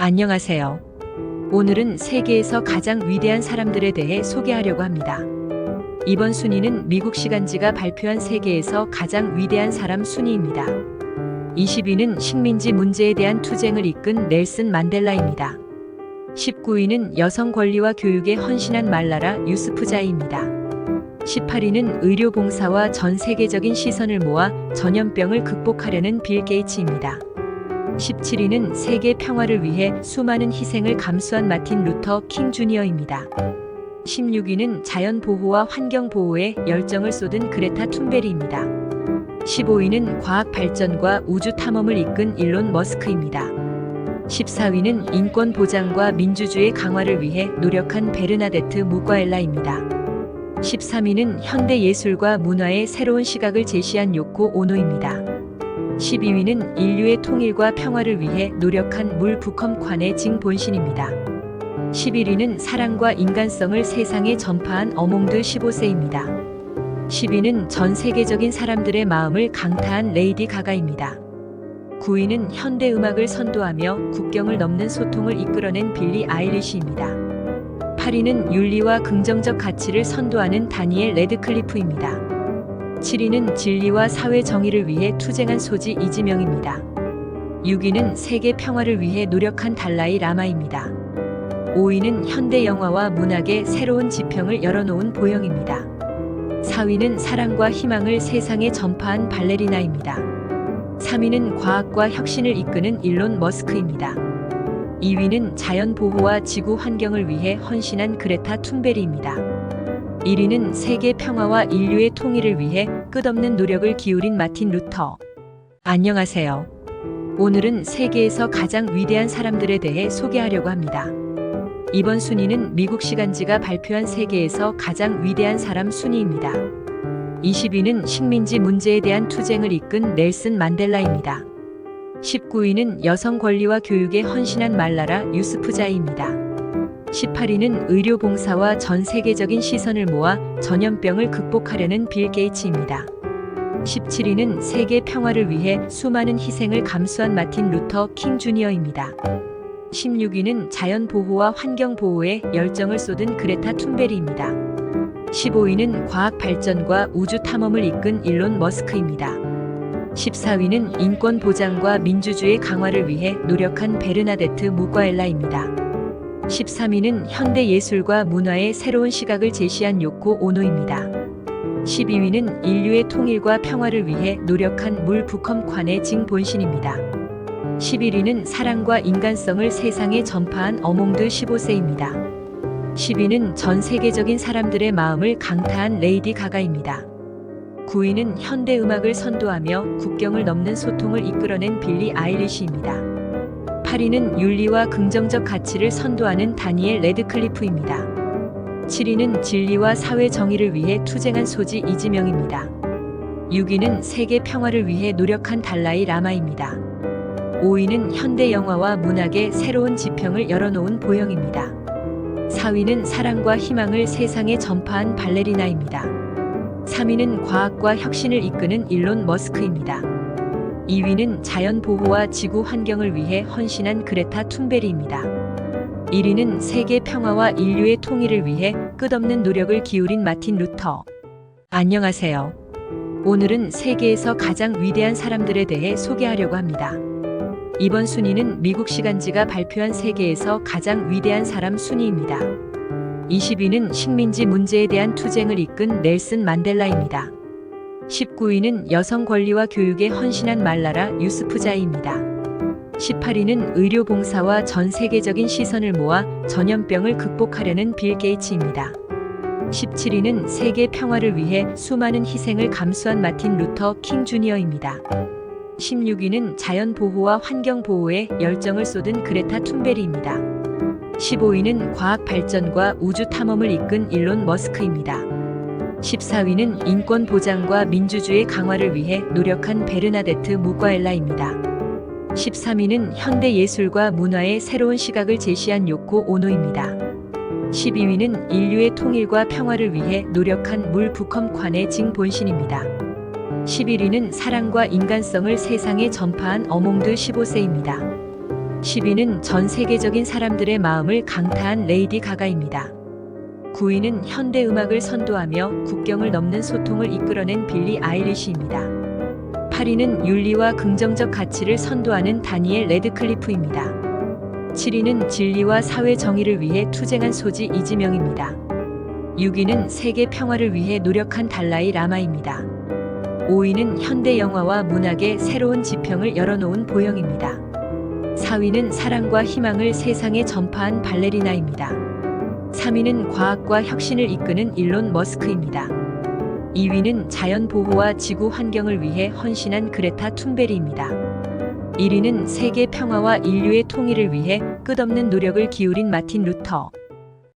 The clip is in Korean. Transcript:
안녕하세요. 오늘은 세계에서 가장 위대한 사람들에 대해 소개하려고 합니다. 이번 순위는 미국 시간지가 발표한 세계에서 가장 위대한 사람 순위입니다. 20위는 식민지 문제에 대한 투쟁을 이끈 넬슨 만델라입니다. 19위는 여성 권리와 교육에 헌신한 말라라 유스프자이입니다. 18위는 의료 봉사와 전 세계적인 시선을 모아 전염병을 극복하려는 빌 게이츠입니다. 17위는 세계 평화를 위해 수많은 희생을 감수한 마틴 루터 킹 주니어입니다. 16위는 자연 보호와 환경 보호에 열정을 쏟은 그레타 툰베리입니다. 15위는 과학 발전과 우주 탐험을 이끈 일론 머스크입니다. 14위는 인권 보장과 민주주의 강화를 위해 노력한 베르나데트 무과엘라입니다. 13위는 현대 예술과 문화의 새로운 시각을 제시한 요코 오노입니다. 12위는 인류의 통일과 평화를 위해 노력한 물 부컴 관의 징본신입니다. 11위는 사랑과 인간성을 세상에 전파한 어몽드 15세입니다. 10위는 전 세계적인 사람들의 마음을 강타한 레이디 가가입니다. 9위는 현대 음악을 선도하며 국경을 넘는 소통을 이끌어낸 빌리 아일리시입니다. 8위는 윤리와 긍정적 가치를 선도하는 다니엘 레드클리프입니다. 7위는 진리와 사회 정의를 위해 투쟁한 소지 이지명입니다. 6위는 세계 평화를 위해 노력한 달라이 라마입니다. 5위는 현대 영화와 문학의 새로운 지평을 열어놓은 보영입니다. 4위는 사랑과 희망을 세상에 전파한 발레리나입니다. 3위는 과학과 혁신을 이끄는 일론 머스크입니다. 2위는 자연 보호와 지구 환경을 위해 헌신한 그레타 툰베리입니다. 1위는 세계 평화와 인류의 통일을 위해 끝없는 노력을 기울인 마틴 루터. 안녕하세요. 오늘은 세계에서 가장 위대한 사람들에 대해 소개하려고 합니다. 이번 순위는 미국 시간지가 발표한 세계에서 가장 위대한 사람 순위입니다. 20위는 식민지 문제에 대한 투쟁을 이끈 넬슨 만델라입니다. 19위는 여성 권리와 교육에 헌신한 말라라 유스프자이입니다. 18위는 의료 봉사와 전 세계적인 시선을 모아 전염병을 극복하려는 빌 게이츠입니다. 17위는 세계 평화를 위해 수많은 희생을 감수한 마틴 루터 킹 주니어입니다. 16위는 자연 보호와 환경 보호에 열정을 쏟은 그레타 툰베리입니다. 15위는 과학 발전과 우주 탐험을 이끈 일론 머스크입니다. 14위는 인권 보장과 민주주의 강화를 위해 노력한 베르나데트 무과엘라입니다. 13위는 현대 예술과 문화의 새로운 시각을 제시한 요코 오노입니다. 12위는 인류의 통일과 평화를 위해 노력한 물 부컴 관의 징본신입니다. 11위는 사랑과 인간성을 세상에 전파한 어몽드 15세입니다. 10위는 전 세계적인 사람들의 마음을 강타한 레이디 가가입니다. 9위는 현대 음악을 선도하며 국경을 넘는 소통을 이끌어낸 빌리 아일리시입니다. 8위는 윤리와 긍정적 가치를 선도하는 다니엘 레드클리프입니다. 7위는 진리와 사회 정의를 위해 투쟁한 소지 이지명입니다. 6위는 세계 평화를 위해 노력한 달라이 라마입니다. 5위는 현대 영화와 문학의 새로운 지평을 열어놓은 보영입니다. 4위는 사랑과 희망을 세상에 전파한 발레리나입니다. 3위는 과학과 혁신을 이끄는 일론 머스크입니다. 2위는 자연 보호와 지구 환경을 위해 헌신한 그레타 툰베리입니다. 1위는 세계 평화와 인류의 통일을 위해 끝없는 노력을 기울인 마틴 루터. 안녕하세요. 오늘은 세계에서 가장 위대한 사람들에 대해 소개하려고 합니다. 이번 순위는 미국 시간지가 발표한 세계에서 가장 위대한 사람 순위입니다. 20위는 식민지 문제에 대한 투쟁을 이끈 넬슨 만델라입니다. 19위는 여성 권리와 교육에 헌신한 말라라 유스프자이입니다. 18위는 의료 봉사와 전 세계적인 시선을 모아 전염병을 극복하려는 빌 게이츠입니다. 17위는 세계 평화를 위해 수많은 희생을 감수한 마틴 루터 킹 주니어입니다. 16위는 자연 보호와 환경 보호에 열정을 쏟은 그레타 툰베리입니다. 15위는 과학 발전과 우주 탐험을 이끈 일론 머스크입니다. 14위는 인권 보장과 민주주의 강화를 위해 노력한 베르나데트 무과엘라입니다. 13위는 현대 예술과 문화의 새로운 시각을 제시한 요코 오노입니다. 12위는 인류의 통일과 평화를 위해 노력한 물 부컴 관의 징본신입니다. 11위는 사랑과 인간성을 세상에 전파한 어몽드 15세입니다. 10위는 전 세계적인 사람들의 마음을 강타한 레이디 가가입니다. 9위는 현대 음악을 선도하며 국경을 넘는 소통을 이끌어낸 빌리 아일리시입니다. 8위는 윤리와 긍정적 가치를 선도하는 다니엘 레드클리프입니다. 7위는 진리와 사회 정의를 위해 투쟁한 소지 이지명입니다. 6위는 세계 평화를 위해 노력한 달라이 라마입니다. 5위는 현대 영화와 문학의 새로운 지평을 열어놓은 보영입니다. 4위는 사랑과 희망을 세상에 전파한 발레리나입니다. 3위는 과학과 혁신을 이끄는 일론 머스크입니다. 2위는 자연 보호와 지구 환경을 위해 헌신한 그레타 툰베리입니다. 1위는 세계 평화와 인류의 통일을 위해 끝없는 노력을 기울인 마틴 루터